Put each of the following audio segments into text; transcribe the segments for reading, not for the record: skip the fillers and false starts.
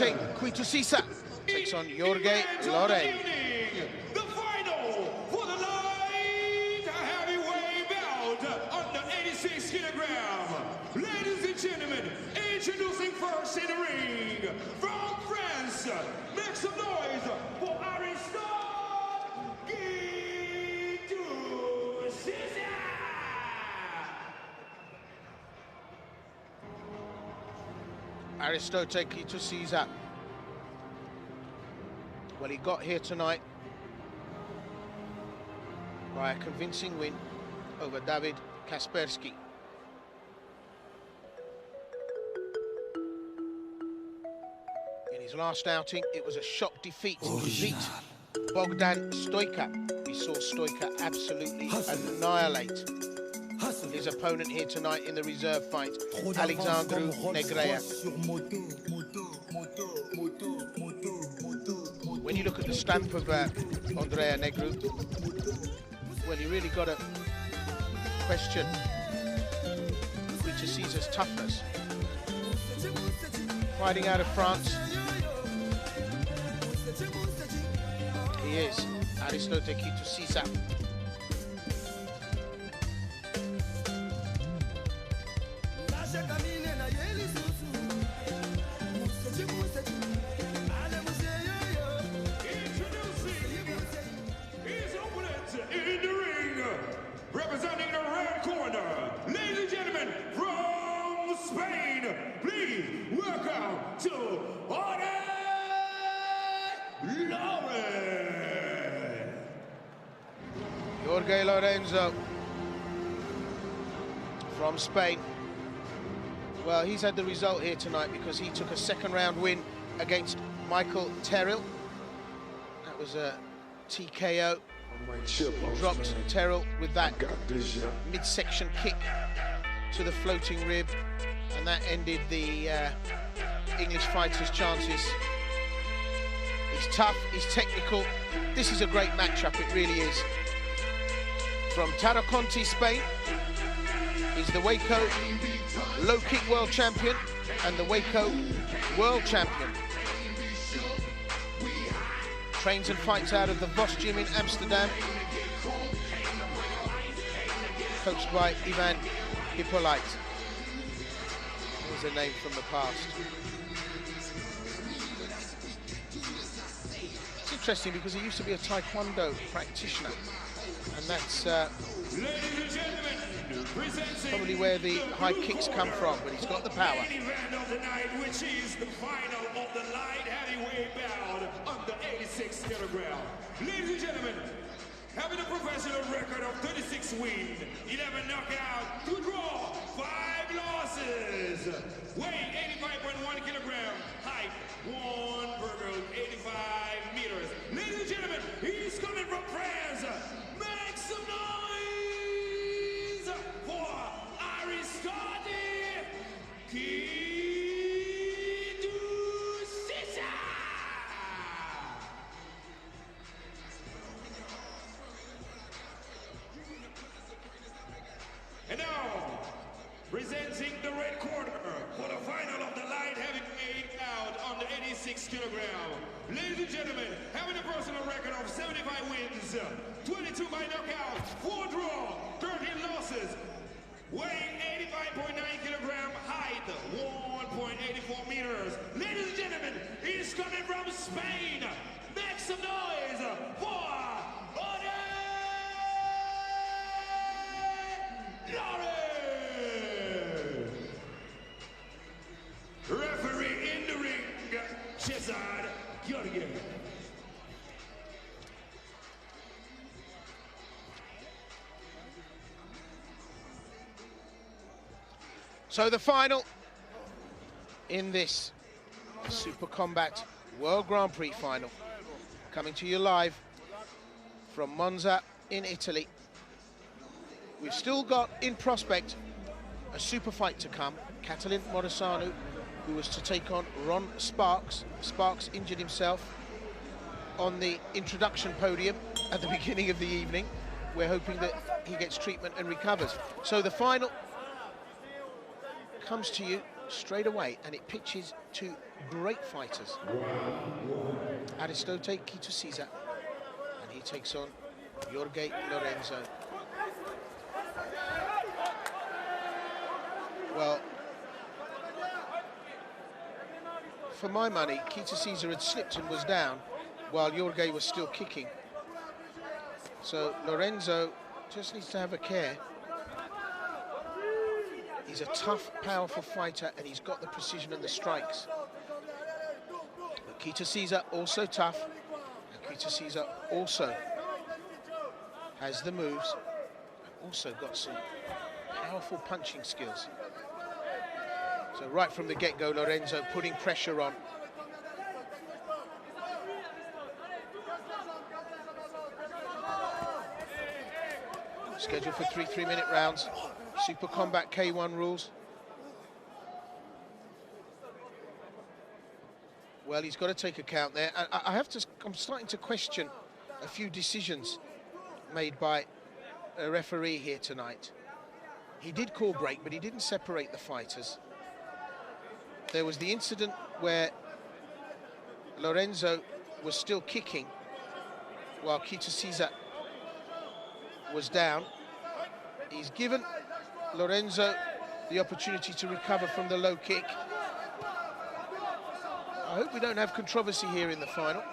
Quitusisa takes on Jorge, Loren. The final for the light heavyweight belt under 86 kilograms. Ladies and gentlemen, introducing first in the ring from France. Make some noise for Aristote Quitusisa. Aristote Quitusisa. Well, he got here tonight by a convincing win over David Kaspersky. In his last outing, it was a shock defeat to beat Bogdan Stojka. We saw Stojka absolutely annihilate his opponent here tonight in the reserve fight, Alexandru Negrea. When you look at the stamp of Andrea Negru, well, you really got to question Quitusisa's toughness. Fighting out of France, he is Aristote Quitusisa. Representing the red corner, ladies and gentlemen, from Spain, please welcome to Loren. Jorge Lorenzo from Spain. Well, he's had the result here tonight because he took a second round win against Michael Terrell. That was a TKO. He dropped Terrell with that midsection kick to the floating rib, and that ended the English fighter's chances. He's tough, he's technical. This is a great matchup, it really is. From Taraconte, Spain, he's the Waco low kick world champion and the Waco world champion. Trains and fights out of the Vos Gym in Amsterdam. Coached by Ivan Hippolyte. There's a name from the past. It's interesting because he used to be a Taekwondo practitioner. And that's probably where the high kicks come from, but he's got the power. Event of the night, which is the final of the light heavyweight bout under 86 kilograms. Ladies and gentlemen, having a professional record of 36 wins, 11 knockout, 2 draw, 5 losses, weighing 85.1 kilograms, height 1.85 meters. Ladies and gentlemen, he's coming from France. Make some noise for Aristote Quitusisa. And now, presenting the red corner for the final of the light heavyweight bout on the 86 kilograms. Ladies and gentlemen, having a personal record of 75 wins, 22 by knockout, 4 draw, 13 losses, weighing 85.9 kilograms, height 1.84 meters. Ladies and gentlemen, he's coming from Spain. Make some noise for Loren. Referee in the ring, Jorge. So the final in this Super Combat World Grand Prix final, coming to you live from Monza in Italy. We've still got in prospect a super fight to come. Catalin Morisanu, who was to take on Ron Sparks. Sparks injured himself on the introduction podium at the beginning of the evening. We're hoping that he gets treatment and recovers. So the final comes to you straight away, and it pitches to great fighters. Aristote Quitusisa, and he takes on Jorge Lorenzo. Well, for my money, Quitusisa had slipped and was down, while Jorge was still kicking. So Lorenzo just needs to have a care. He's a tough, powerful fighter, and he's got the precision and the strikes. But Quitusisa also tough, and Quitusisa also has the moves, and also got some powerful punching skills. So right from the get-go, Lorenzo putting pressure on. Scheduled for 3 3-minute rounds. Super Combat K1 rules. Well, he's got to take account there. I'm starting to question a few decisions made by a referee here tonight. He did call break, but he didn't separate the fighters. There was the incident where Lorenzo was still kicking while Quitusisa was down. He's given Lorenzo the opportunity to recover from the low kick. I hope we don't have controversy here in the final.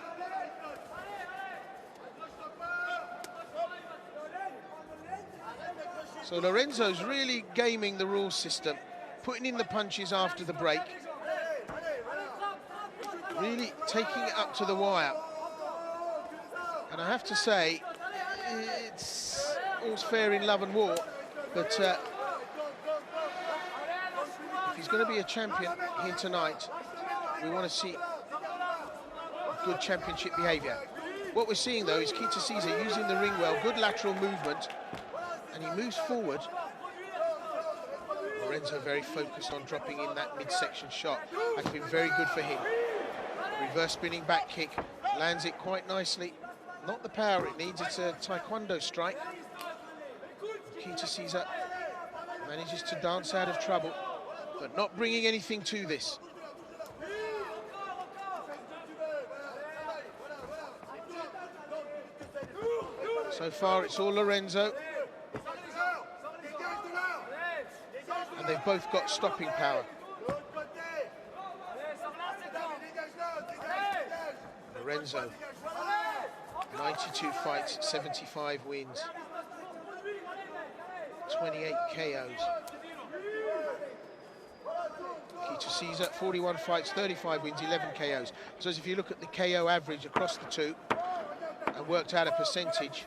So Lorenzo's really gaming the rule system, putting in the punches after the break, really taking it up to the wire. And I have to say, it's all's fair in love and war, but if he's going to be a champion here tonight, we want to see good championship behaviour. What we're seeing, though, is Quitusisa using the ring well, good lateral movement, and he moves forward. Lorenzo very focused on dropping in that midsection shot. That's been very good for him. Reverse spinning back kick, lands it quite nicely. Not the power it needs, it's a taekwondo strike. Quitusisa manages to dance out of trouble, but not bringing anything to this. So far, it's all Lorenzo. And they've both got stopping power. Lorenzo, 92 fights, 75 wins, 28 KOs. Quitusisa, 41 fights, 35 wins, 11 KOs. So if you look at the KO average across the two and worked out a percentage,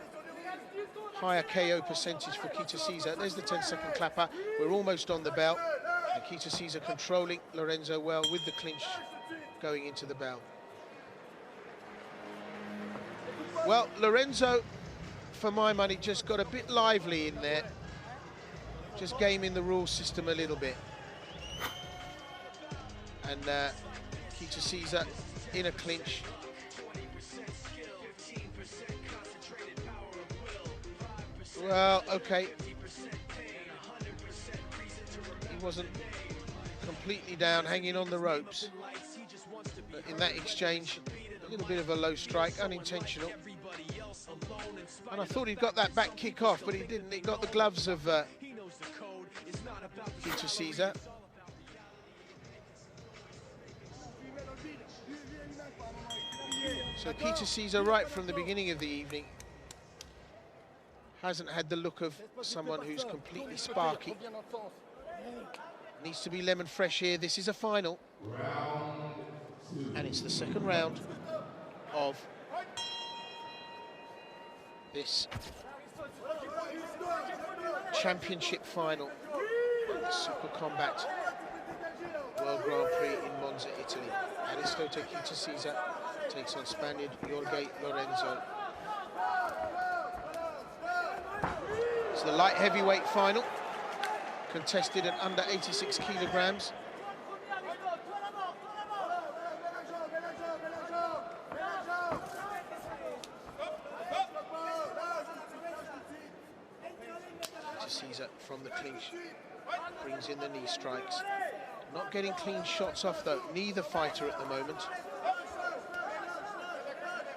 higher KO percentage for Quitusisa. There's the 10-second clapper. We're almost on the bell. And Quitusisa controlling Lorenzo well with the clinch going into the bell. Well, Lorenzo, for my money, just got a bit lively in there. Just gaming the rule system a little bit. And Quitusisa in a clinch. Well, okay. He wasn't completely down, hanging on the ropes. But in that exchange, a little bit of a low strike, unintentional. And I thought he'd got that back kick off, but he didn't. He got the gloves of Quitusisa. So Quitusisa, right from the beginning of the evening, hasn't had the look of someone who's completely sparky. Needs to be lemon fresh here. This is a final. And it's the second round of this championship final. Super Combat World Grand Prix in Monza, Italy. Aristote Quitusisa takes on Spaniard Jorge Lorenzo. It's the light heavyweight final, contested at under 86 kilograms. Quitusisa from the clinch brings in the knee strikes. Not getting clean shots off, though, neither fighter at the moment.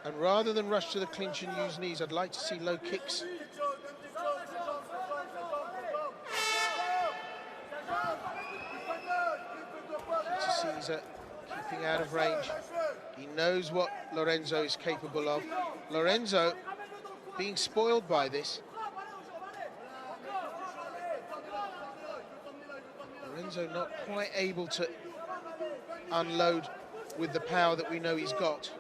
And rather than rush to the clinch and use knees, I'd like to see low kicks. Quitusisa keeping out of range. He knows what Lorenzo is capable of. Lorenzo being spoiled by this. Lorenzo not quite able to unload with the power that we know he's got.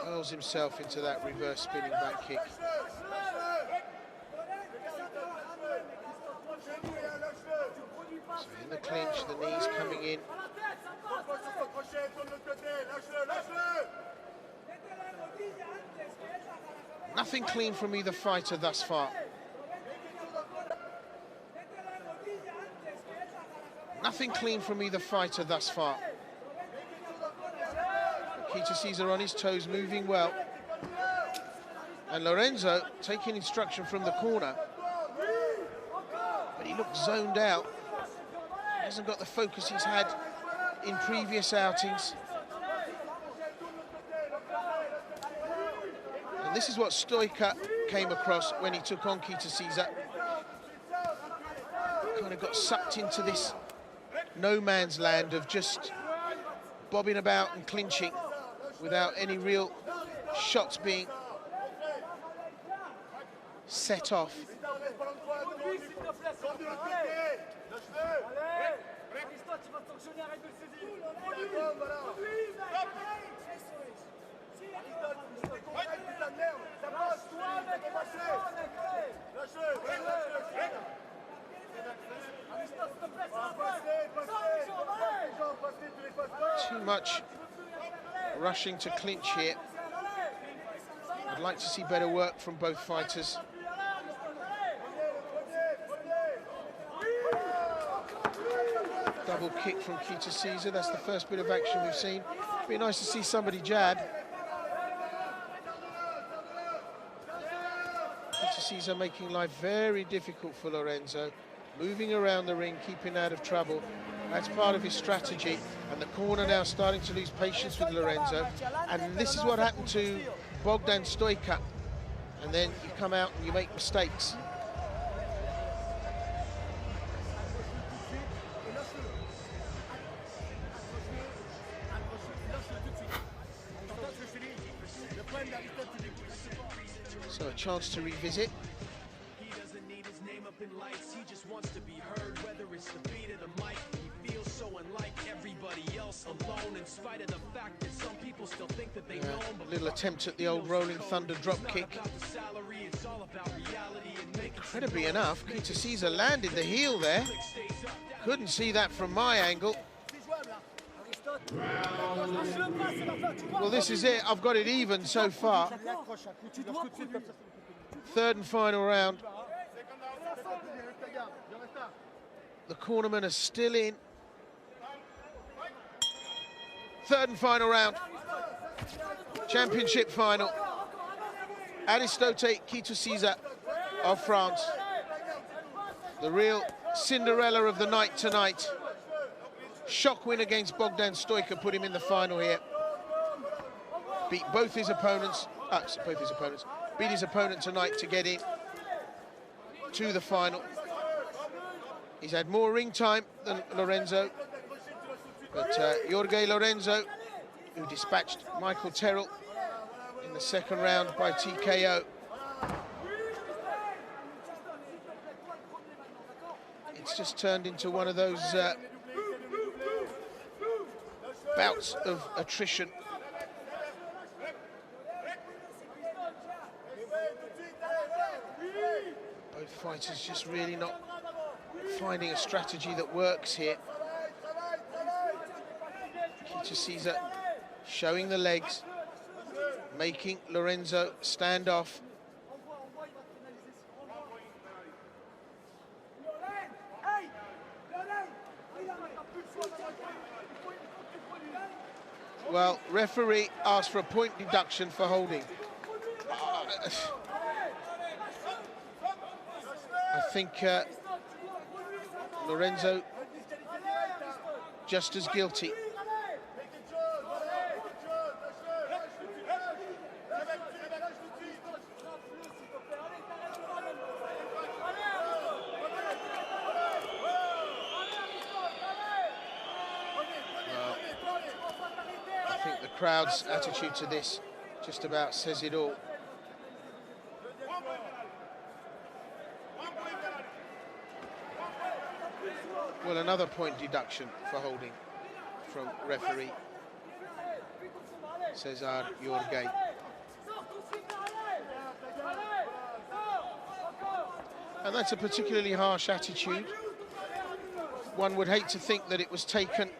Hurls himself into that reverse spinning back kick. So in the clinch, the knees coming in. Nothing clean from either fighter thus far. Nothing clean from either fighter thus far. Quitusisa on his toes, moving well. And Lorenzo taking instruction from the corner. But he looks zoned out. He hasn't got the focus he's had in previous outings. And this is what Stoica came across when he took on Quitusisa. Kind of got sucked into this no man's land of just bobbing about and clinching without any real shots being set off. Too much rushing to clinch here. I'd like to see better work from both fighters. Double kick from Quitusisa. That's the first bit of action we've seen. Be nice to see somebody jab. Quitusisa making life very difficult for Lorenzo. Moving around the ring, keeping out of trouble. That's part of his strategy. And the corner now starting to lose patience with Lorenzo. And this is what happened to Bogdan Stoica. And then you come out and you make mistakes. So a chance to revisit. He doesn't need his name up in lights, he just wants to be heard, whether it's the beat of the mic. He feels so unlike everybody else, alone, in spite of the fact that some people still think that they know him. A little attempt at the old rolling thunder drop kick. Incredibly enough, Quitusisa landed the heel there. Couldn't see that from my angle. Well, this is it. I've got it even so far. Third and final round. The cornermen are still in. Third and final round. Championship final. Aristote Quitusisa of France. The real Cinderella of the night tonight. Shock win against Bogdan Stoica, put him in the final here. Beat both his opponents, beat his opponent tonight to get in to the final. He's had more ring time than Lorenzo, but Jorge Lorenzo, who dispatched Michael Terrell in the second round by TKO. It's just turned into one of those bouts of attrition. Both fighters just really not finding a strategy that works here. Quitusisa showing the legs, making Lorenzo stand off. Well, referee asked for a point deduction for holding. think Lorenzo just as guilty. I think the crowd's attitude to this just about says it all. Well, another point deduction for holding from referee Cesar Jorge. And that's a particularly harsh attitude. One would hate to think that it was taken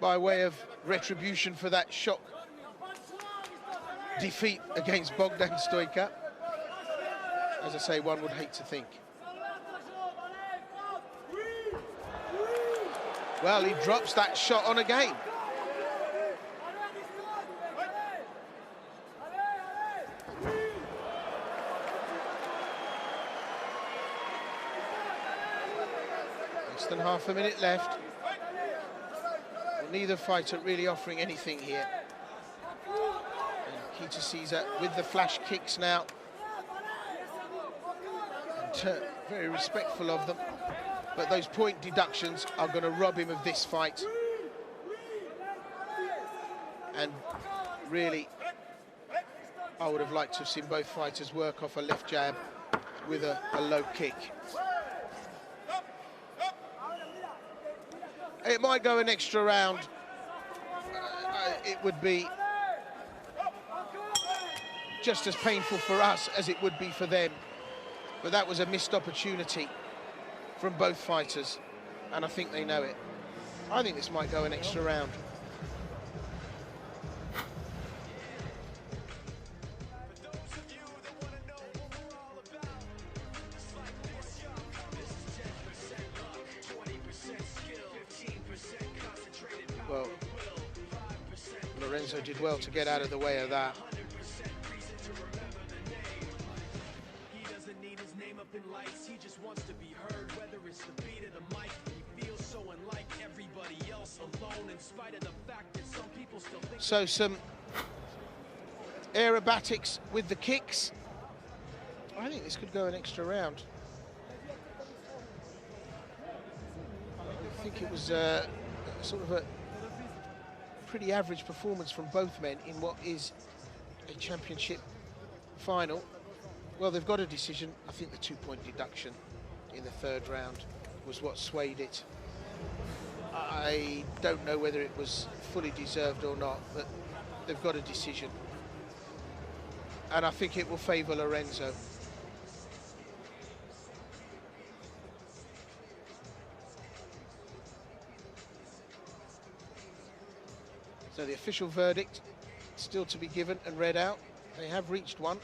by way of retribution for that shock defeat against Bogdan Stojka. As I say, one would hate to think. Well, he drops that shot on again. Less than half a minute left. Well, neither fighter really offering anything here. And Quitusisa with the flash kicks now. And, very respectful of them. But those point deductions are going to rob him of this fight. And really, I would have liked to have seen both fighters work off a left jab with a low kick. It might go an extra round. It would be just as painful for us as it would be for them. But that was a missed opportunity from both fighters, and I think they know it. I think this might go an extra round. Well, Lorenzo did well to get out of the way of that. He just wants to be heard, whether it's the beat of the mic. He feels so unlike everybody else, alone in spite of the fact that some people still think. So some aerobatics with the kicks. I think this could go an extra round. I think it was sort of a pretty average performance from both men in what is a championship final. Well, they've got a decision. I think the 2-point deduction in the third round was what swayed it. I don't know whether it was fully deserved or not, but they've got a decision. And I think it will favour Lorenzo. So the official verdict still to be given and read out. They have reached one.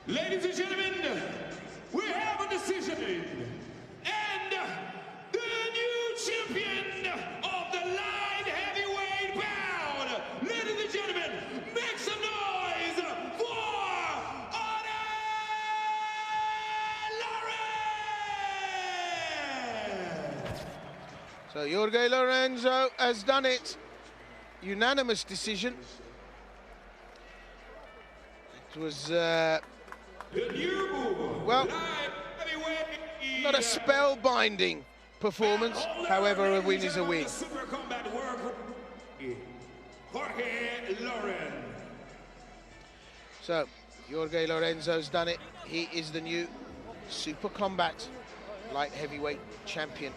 Ladies and gentlemen, we have a decision, and the new champion of the light heavyweight bout, ladies and gentlemen, make some noise for Loren! So Jorge Lorenzo has done it. Unanimous decision. It was well, not a spellbinding performance, however, a win is a win. SUPERKOMBAT world, Jorge Loren. So, Jorge Lorenzo's done it. He is the new SUPERKOMBAT light heavyweight champion.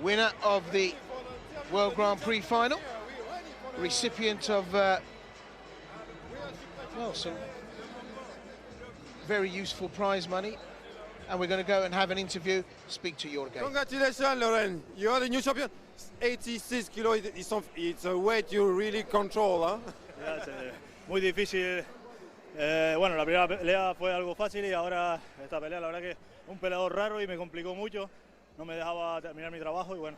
Winner of the World Grand Prix final. Recipient of well, some very useful prize money, and we're going to go and have an interview, speak to Jorge. Congratulations, Loren. You are the new champion. 86 kilos, it's a weight you really control, huh? Yeah, muy difícil Bueno, la primera pelea fue algo fácil y ahora esta pelea la verdad que un peleador raro y me complicó mucho, no me dejaba terminar mi trabajo y bueno,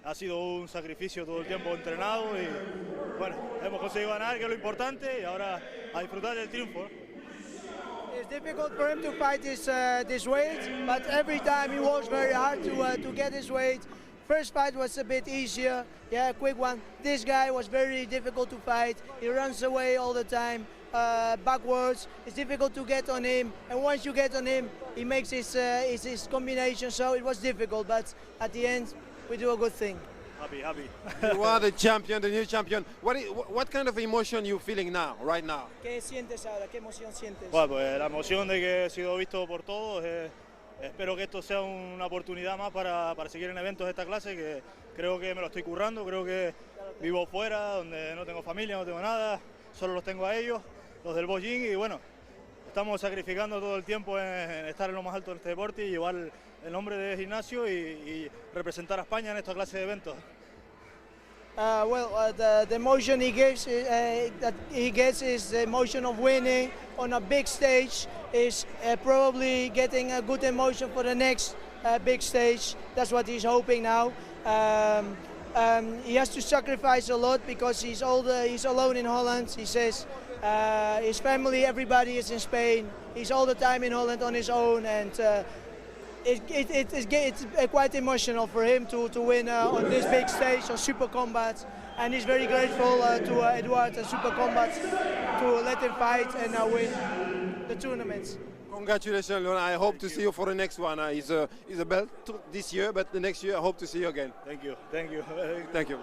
ha sido un sacrificio todo el tiempo entrenado y bueno, hemos conseguido ganar, que es lo importante, y ahora a disfrutar del triunfo. It's difficult for him to fight this weight, but every time he works very hard to get his weight. First fight was a bit easier, yeah, a quick one. This guy was very difficult to fight. He runs away all the time, backwards. It's difficult to get on him, and once you get on him, he makes his combination. So it was difficult, but at the end, we do a good thing. Happy. You are the champion, the new champion. What kind of emotion you feeling now, right now? ¿Qué sientes ahora? ¿Qué emoción sientes? Bueno, pues la emoción de que he sido visto por todos. Espero que esto sea una oportunidad más para seguir en eventos de esta clase, que creo que me lo estoy currando, creo que vivo fuera, donde no tengo familia, no tengo nada, solo los tengo a ellos, los del Bojín, y bueno, estamos sacrificando todo el tiempo en estar en lo más alto de este deporte y llevar el nombre de gimnasio y representar a España en esta clase de eventos. The emotion he gives, that he gets is the emotion of winning on a big stage, is probably getting a good emotion for the next big stage. That's what he's hoping now. He has to sacrifice a lot because he's alone in Holland. He says his family, everybody is in Spain. He's all the time in Holland on his own, and it's quite emotional for him to win on this big stage on SUPERKOMBAT, and he's very grateful to Eduard and SUPERKOMBAT to let him fight and win the tournaments. Congratulations, Loren. I hope to see you for the next one. It's a belt this year, but the next year I hope to see you again. Thank you. Thank you.